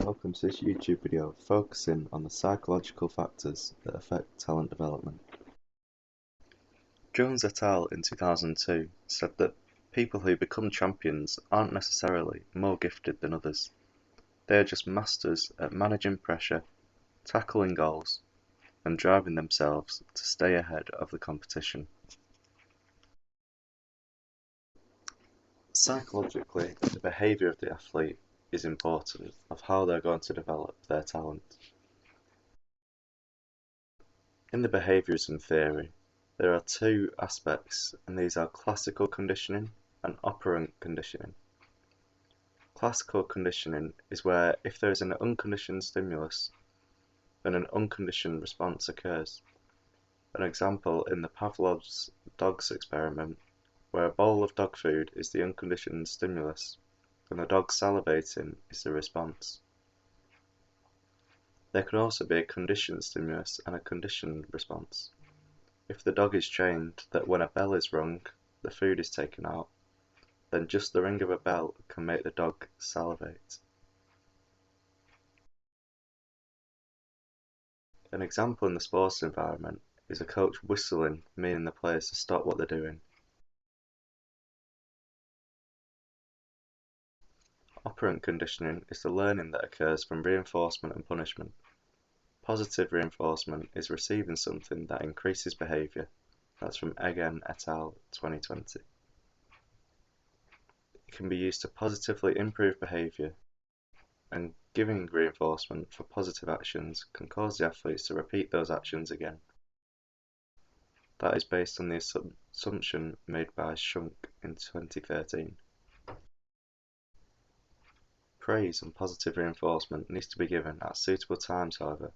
Welcome to this YouTube video focusing on the psychological factors that affect talent development. Jones et al. In 2002 said that people who become champions aren't necessarily more gifted than others. They are just masters at managing pressure, tackling goals, and driving themselves to stay ahead of the competition. Psychologically, the behaviour of the athlete is important of how they're going to develop their talent. In the behaviourism theory, there are two aspects, and these are classical conditioning and operant conditioning. Classical conditioning is where if there is an unconditioned stimulus, then an unconditioned response occurs. An example in the Pavlov's dogs experiment, where a bowl of dog food is the unconditioned stimulus, and the dog salivating is the response. There can also be a conditioned stimulus and a conditioned response. If the dog is trained that when a bell is rung, the food is taken out, then just the ring of a bell can make the dog salivate. An example in the sports environment is a coach whistling, meaning the players to stop what they're doing. Operant conditioning is the learning that occurs from reinforcement and punishment. Positive reinforcement is receiving something that increases behaviour. That's from Eggen et al. 2020. It can be used to positively improve behaviour, and giving reinforcement for positive actions can cause the athletes to repeat those actions again. That is based on the assumption made by Schunk in 2013. Praise and positive reinforcement needs to be given at suitable times, however,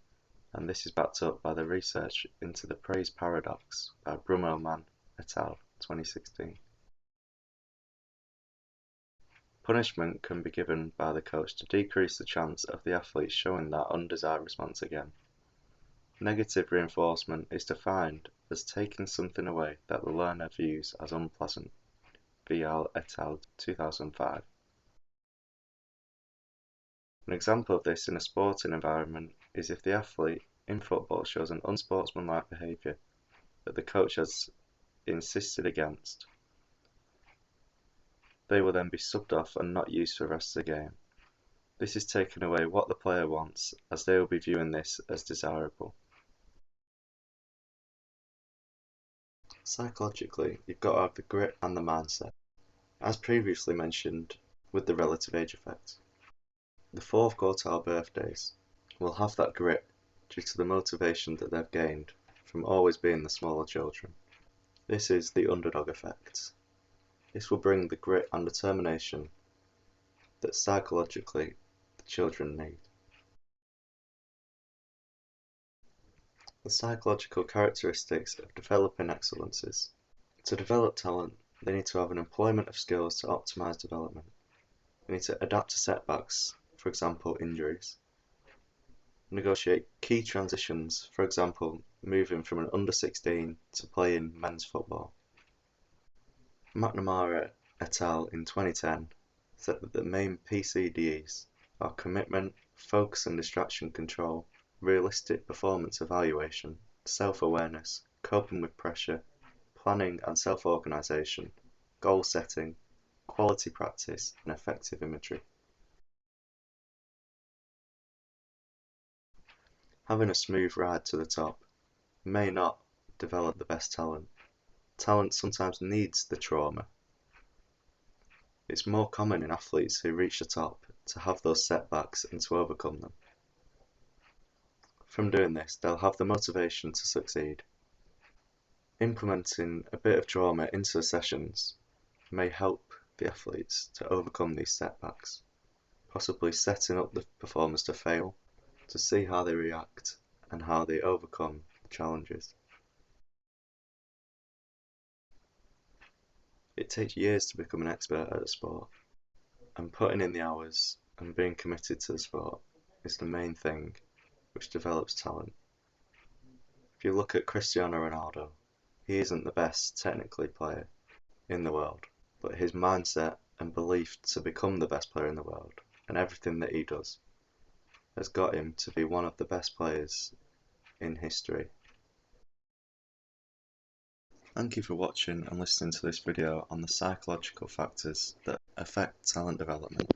and this is backed up by the research into the praise paradox by Brummelman et al. 2016. Punishment can be given by the coach to decrease the chance of the athlete showing that undesired response again. Negative reinforcement is defined as taking something away that the learner views as unpleasant. Vial et al. 2005. An example of this in a sporting environment is if the athlete in football shows an unsportsmanlike behaviour that the coach has insisted against. They will then be subbed off and not used for the rest of the game. This is taking away what the player wants, as they will be viewing this as desirable. Psychologically, you've got to have the grit and the mindset, as previously mentioned with the relative age effect. The fourth quartile birthdays will have that grit due to the motivation that they've gained from always being the smaller children. This is the underdog effect. This will bring the grit and determination that psychologically the children need. The psychological characteristics of developing excellences. To develop talent, they need to have an employment of skills to optimise development. They need to adapt to setbacks, for example injuries. Negotiate key transitions, for example moving from an under-16 to playing men's football. MacNamara et al. In 2010 said that the main PCDEs are commitment, focus and distraction control, realistic performance evaluation, self-awareness, coping with pressure, planning and self-organisation, goal setting, quality practice and effective imagery. Having a smooth ride to the top may not develop the best talent. Talent sometimes needs the trauma. It's more common in athletes who reach the top to have those setbacks and to overcome them. From doing this, they'll have the motivation to succeed. Implementing a bit of trauma into the sessions may help the athletes to overcome these setbacks, possibly setting up the performers to fail, to see how they react and how they overcome the challenges. It takes years to become an expert at a sport, and putting in the hours and being committed to the sport is the main thing which develops talent. If you look at Cristiano Ronaldo, he isn't the best technically player in the world, but his mindset and belief to become the best player in the world and everything that he does has got him to be one of the best players in history. Thank you for watching and listening to this video on the psychological factors that affect talent development.